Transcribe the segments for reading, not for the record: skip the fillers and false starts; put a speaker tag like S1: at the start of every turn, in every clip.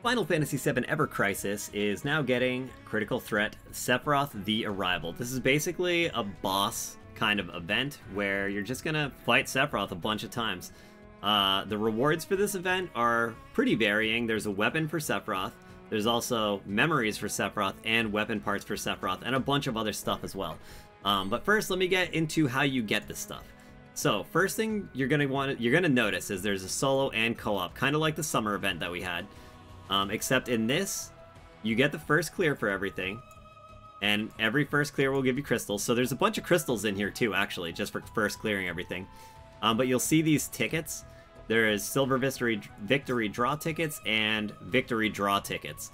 S1: Final Fantasy VII Ever Crisis is now getting critical threat Sephiroth the Arrival. This is basically a boss kind of event where you're just gonna fight Sephiroth a bunch of times. The rewards for this event are pretty varying. There's a weapon for Sephiroth, there's also memories for Sephiroth and weapon parts for Sephiroth, and a bunch of other stuff as well. But first, let me get into how you get this stuff. So first thing you're gonna notice is there's a solo and co-op, kind of like the summer event that we had. Except in this, you get the first clear for everything, and every first clear will give you crystals. So there's a bunch of crystals in here too, actually, just for first clearing everything. But you'll see these tickets. There is Silver Victory Draw tickets and Victory Draw tickets.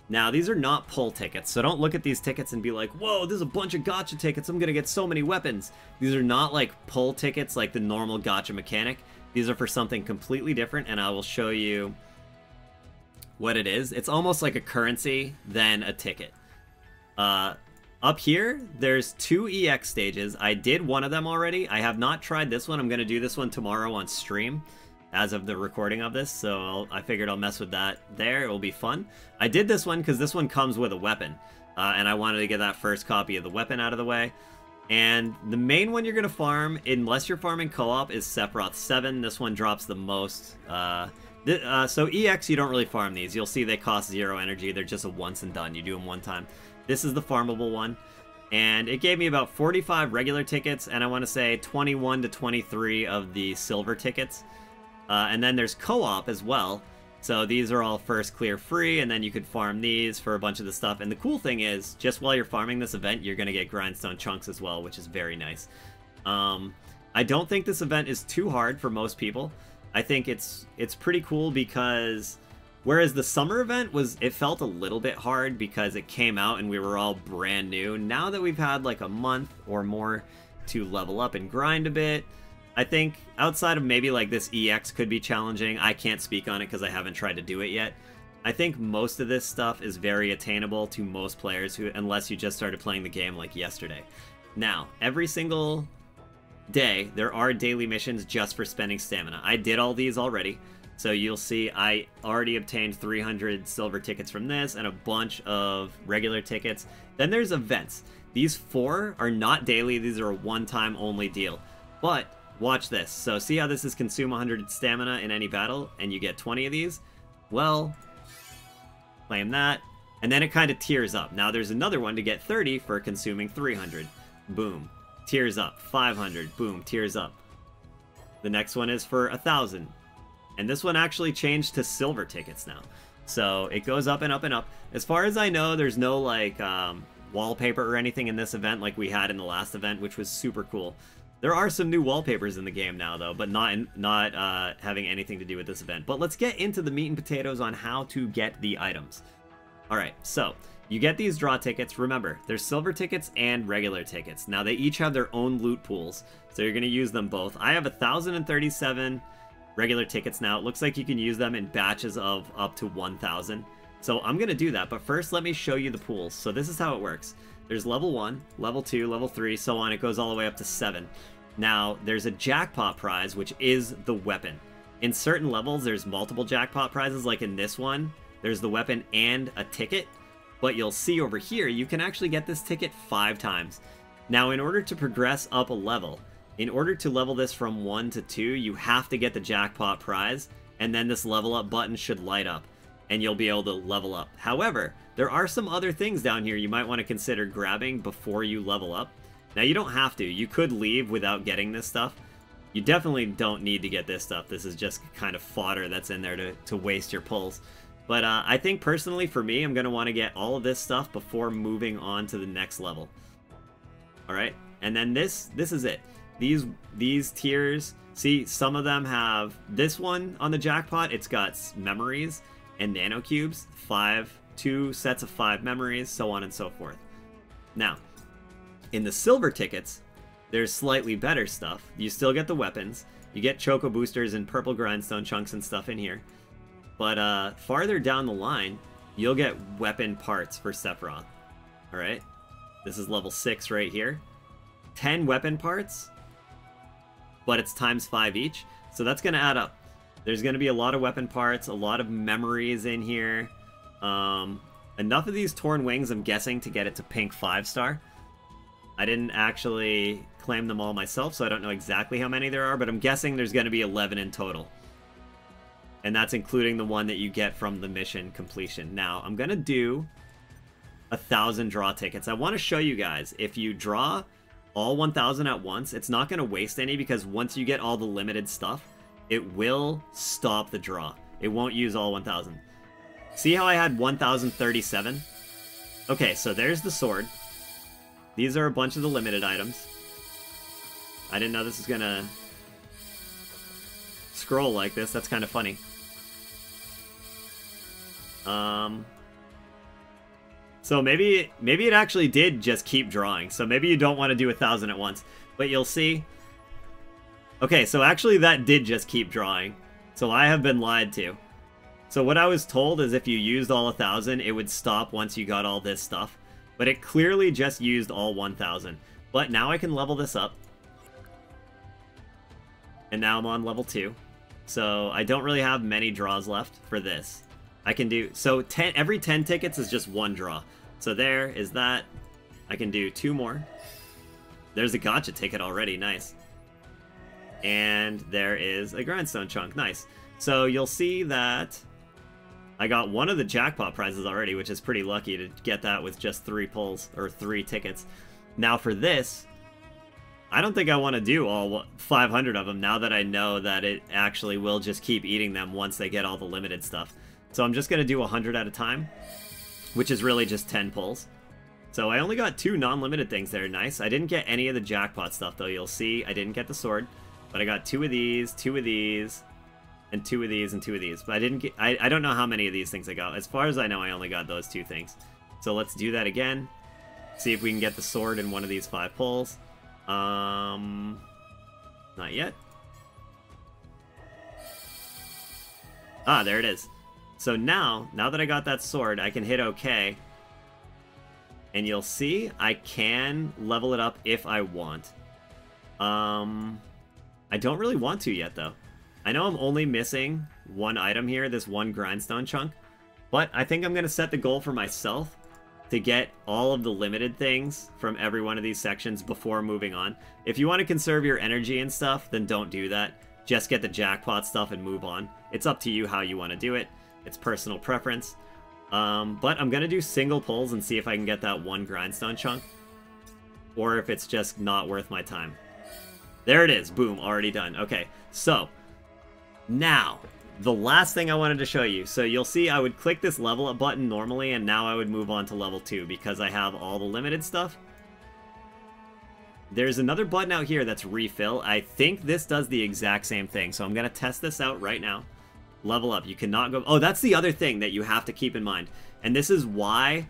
S1: Now, these are not pull tickets, so don't look at these tickets and be like, whoa, there's a bunch of gacha tickets, I'm gonna get so many weapons. These are not like pull tickets like the normal gacha mechanic. These are for something completely different, and I will show you what it is. It's almost like a currency than a ticket. Up here, there's 2 EX stages. I did one of them already. I have not tried this one. I'm going to do this one tomorrow on stream as of the recording of this, so I figured I'll mess with that there. It will be fun. I did this one because this one comes with a weapon, and I wanted to get that first copy of the weapon out of the way. And the main one you're going to farm, unless you're farming co-op, is Sephiroth 7. This one drops the most. So EX, you don't really farm these. You'll see they cost 0 energy. They're just a once and done. You do them one time. This is the farmable one. And it gave me about 45 regular tickets, and I want to say 21 to 23 of the silver tickets. And then there's co-op as well. So these are all first clear free, and then you could farm these for a bunch of the stuff. And the cool thing is, just while you're farming this event, you're going to get grindstone chunks as well, which is very nice. I don't think this event is too hard for most people. I think it's pretty cool because whereas the summer event it felt a little bit hard because it came out and we were all brand new. Now that we've had like a month or more to level up and grind a bit, I think outside of maybe like this EX could be challenging. I can't speak on it because I haven't tried to do it yet. I think most of this stuff is very attainable to most players unless you just started playing the game like yesterday. Now, every single day, there are daily missions just for spending stamina. I did all these already, so you'll see I already obtained 300 silver tickets from this and a bunch of regular tickets. Then there's events. These 4 are not daily, these are a one-time only deal. But watch this. So see how this is consume 100 stamina in any battle, and you get 20 of these? Well, claim that, and then it kind of tiers up. Now there's another one to get 30 for consuming 300. Boom. Tiers up. 500. Boom. Tiers up. The next one is for 1,000. And this one actually changed to silver tickets now. So it goes up and up and up. As far as I know, there's no like wallpaper or anything in this event like we had in the last event, which was super cool. There are some new wallpapers in the game now though, but not having anything to do with this event. But let's get into the meat and potatoes on how to get the items. Alright, so you get these draw tickets. Remember, there's silver tickets and regular tickets. Now, they each have their own loot pools, so you're going to use them both. I have 1,037 regular tickets now. It looks like you can use them in batches of up to 1,000. So I'm going to do that, but first let me show you the pools. So this is how it works. There's level 1, level 2, level 3, so on. It goes all the way up to 7. Now, there's a jackpot prize, which is the weapon. In certain levels, there's multiple jackpot prizes, like in this one. There's the weapon and a ticket. But you'll see over here, you can actually get this ticket 5 times. Now, in order to progress up a level, in order to level this from 1 to 2, you have to get the jackpot prize, and then this level up button should light up, and you'll be able to level up. However, there are some other things down here you might want to consider grabbing before you level up. Now, you don't have to. You could leave without getting this stuff. You definitely don't need to get this stuff. This is just kind of fodder that's in there to waste your pulls. But I think personally for me, I'm going to want to get all of this stuff before moving on to the next level. Alright, and then this is it. These tiers, see, some of them have this one on the jackpot. It's got memories and nano cubes, 2 sets of 5 memories, so on and so forth. Now, in the silver tickets, there's slightly better stuff. You still get the weapons. You get choco boosters and purple grindstone chunks and stuff in here. But farther down the line, you'll get weapon parts for Sephiroth. Alright? This is level 6 right here. 10 weapon parts, but it's times 5 each. So that's going to add up. There's going to be a lot of weapon parts, a lot of memories in here. Enough of these torn wings, I'm guessing, to get it to pink 5-star. I didn't actually claim them all myself, so I don't know exactly how many there are, but I'm guessing there's going to be 11 in total. And that's including the one that you get from the mission completion. Now, I'm going to do 1,000 draw tickets. I want to show you guys, if you draw all 1,000 at once, it's not going to waste any, because once you get all the limited stuff, it will stop the draw. It won't use all 1,000. See how I had 1,037? Okay, so there's the sword. These are a bunch of the limited items. I didn't know this was gonna scroll like this. That's kind of funny. So maybe it actually did just keep drawing. So maybe you don't want to do 1,000 at once. But you'll see. Okay, so actually that did just keep drawing. So I have been lied to. So what I was told is if you used all 1,000, it would stop once you got all this stuff. But it clearly just used all 1,000. But now I can level this up. And now I'm on level 2. So I don't really have many draws left for this. I can do... So every 10 tickets is just one draw. So there is that. I can do 2 more. There's a gotcha ticket already. Nice. And there is a grindstone chunk. Nice. So you'll see that I got one of the jackpot prizes already, which is pretty lucky to get that with just 3 pulls, or 3 tickets. Now for this, I don't think I want to do all 500 of them now that I know that it actually will just keep eating them once they get all the limited stuff. So I'm just going to do 100 at a time, which is really just 10 pulls. So I only got 2 non-limited things there. Nice. I didn't get any of the jackpot stuff, though. You'll see I didn't get the sword, but I got 2 of these, 2 of these, and 2 of these, and 2 of these. But I didn't get... I don't know how many of these things I got. As far as I know, I only got those 2 things. So let's do that again. See if we can get the sword in one of these 5 pulls. Not yet. Ah, there it is. So now that I got that sword, I can hit OK. And you'll see I can level it up if I want. I don't really want to yet, though. I know I'm only missing 1 item here, this 1 grindstone chunk. But I think I'm going to set the goal for myself to get all of the limited things from every one of these sections before moving on. If you want to conserve your energy and stuff, then don't do that. Just get the jackpot stuff and move on. It's up to you how you want to do it. It's personal preference. But I'm going to do single pulls and see if I can get that 1 grindstone chunk. Or if it's just not worth my time. There it is. Boom. Already done. Okay. So, now, the last thing I wanted to show you. So you'll see I would click this level up button normally, and now I would move on to level 2 because I have all the limited stuff. There's another button out here that's refill. I think this does the exact same thing. So I'm going to test this out right now. Level up. You cannot go... Oh, that's the other thing that you have to keep in mind. And this is why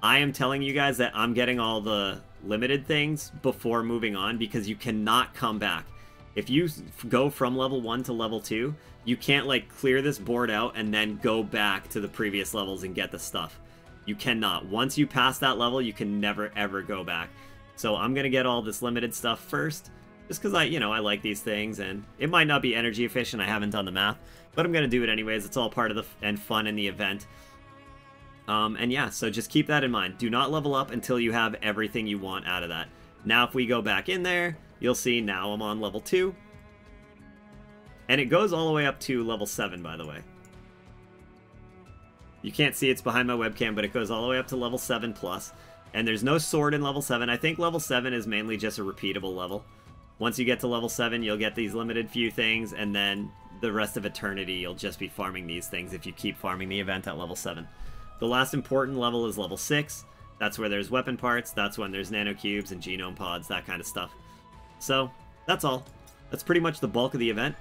S1: I am telling you guys that I'm getting all the limited things before moving on, because you cannot come back. If you go from level 1 to level 2, you can't, like, clear this board out and then go back to the previous levels and get the stuff. You cannot. Once you pass that level, you can never, ever go back. So I'm going to get all this limited stuff first, just because I like these things, and it might not be energy efficient. I haven't done the math, but I'm going to do it anyways. It's all part of and fun in the event. And yeah, so just keep that in mind. Do not level up until you have everything you want out of that. Now, if we go back in there, you'll see now I'm on level 2. And it goes all the way up to level 7, by the way. You can't see it's behind my webcam, but it goes all the way up to level 7 plus. And there's no sword in level 7. I think level 7 is mainly just a repeatable level. Once you get to level 7, you'll get these limited few things, and then the rest of eternity, you'll just be farming these things if you keep farming the event at level 7. The last important level is level 6. That's where there's weapon parts. That's when there's nanocubes and genome pods, that kind of stuff. So, that's all. That's pretty much the bulk of the event.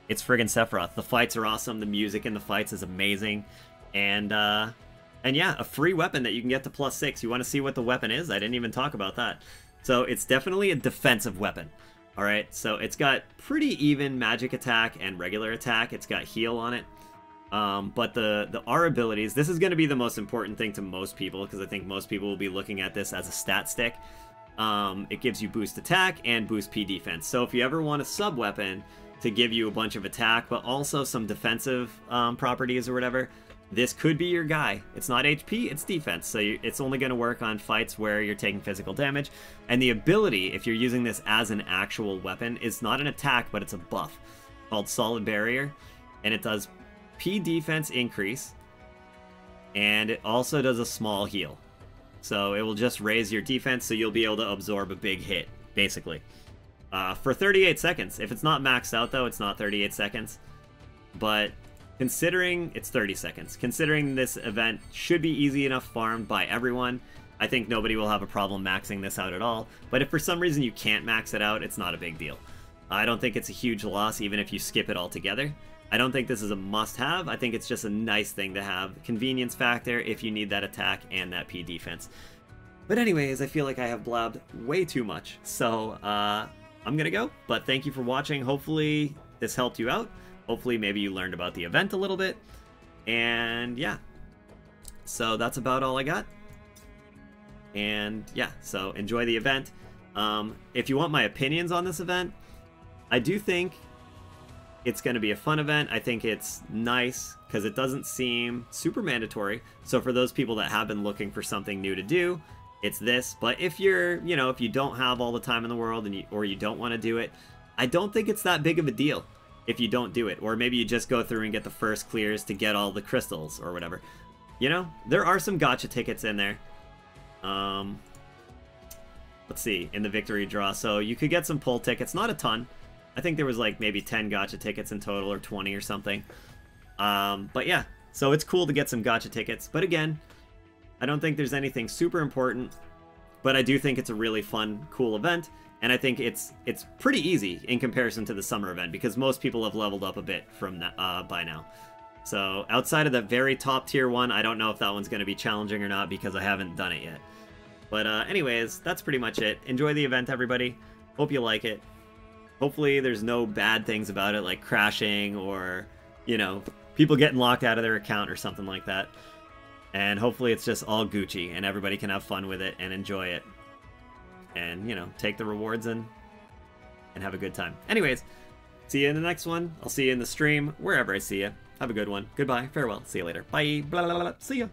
S1: It's friggin' Sephiroth. The fights are awesome. The music in the fights is amazing. And yeah, a free weapon that you can get to +6. You want to see what the weapon is? I didn't even talk about that. So, it's definitely a defensive weapon. Alright, so it's got pretty even magic attack and regular attack. It's got heal on it. But the R abilities, this is going to be the most important thing to most people, because I think most people will be looking at this as a stat stick. It gives you boost attack and boost P defense. So if you ever want a sub weapon to give you a bunch of attack, but also some defensive properties or whatever, this could be your guy. It's not HP, it's defense, so it's only going to work on fights where you're taking physical damage. And the ability, if you're using this as an actual weapon, is not an attack, but it's a buff called Solid Barrier, and it does P defense increase, and it also does a small heal. So it will just raise your defense, so you'll be able to absorb a big hit, basically. For 38 seconds. If it's not maxed out, though, it's not 38 seconds. But considering it's 30 seconds, considering this event should be easy enough farmed by everyone, I think nobody will have a problem maxing this out at all. But if for some reason you can't max it out, it's not a big deal. I don't think it's a huge loss, even if you skip it altogether. I don't think this is a must-have. I think it's just a nice thing to have. Convenience factor if you need that attack and that P defense. But anyways, I feel like I have blabbed way too much. So, I'm gonna go, but thank you for watching. Hopefully this helped you out. Hopefully maybe you learned about the event a little bit. And yeah, so that's about all I got. And yeah, so enjoy the event. If you want my opinions on this event, I do think it's going to be a fun event. I think it's nice because it doesn't seem super mandatory. So for those people that have been looking for something new to do, it's this. But if you're, you know, if you don't have all the time in the world and or you don't want to do it, I don't think it's that big of a deal if you don't do it. Or maybe you just go through and get the first clears to get all the crystals or whatever. You know, there are some gacha tickets in there. Let's see, in the victory draw. So you could get some pull tickets, not a ton. I think there was like maybe 10 gacha tickets in total or 20 or something. But yeah, so it's cool to get some gacha tickets. But again, I don't think there's anything super important, but I do think it's a really fun, cool event, and I think it's pretty easy in comparison to the summer event because most people have leveled up a bit from that, by now. So outside of the very top tier one, I don't know if that one's going to be challenging or not because I haven't done it yet. But anyways, that's pretty much it. Enjoy the event, everybody. Hope you like it. Hopefully there's no bad things about it, like crashing or, you know, people getting locked out of their account or something like that. And hopefully it's just all Gucci and everybody can have fun with it and enjoy it. And, you know, take the rewards and have a good time. Anyways, see you in the next one. I'll see you in the stream, wherever I see you. Have a good one. Goodbye. Farewell. See you later. Bye. Blah, blah, blah, blah. See ya.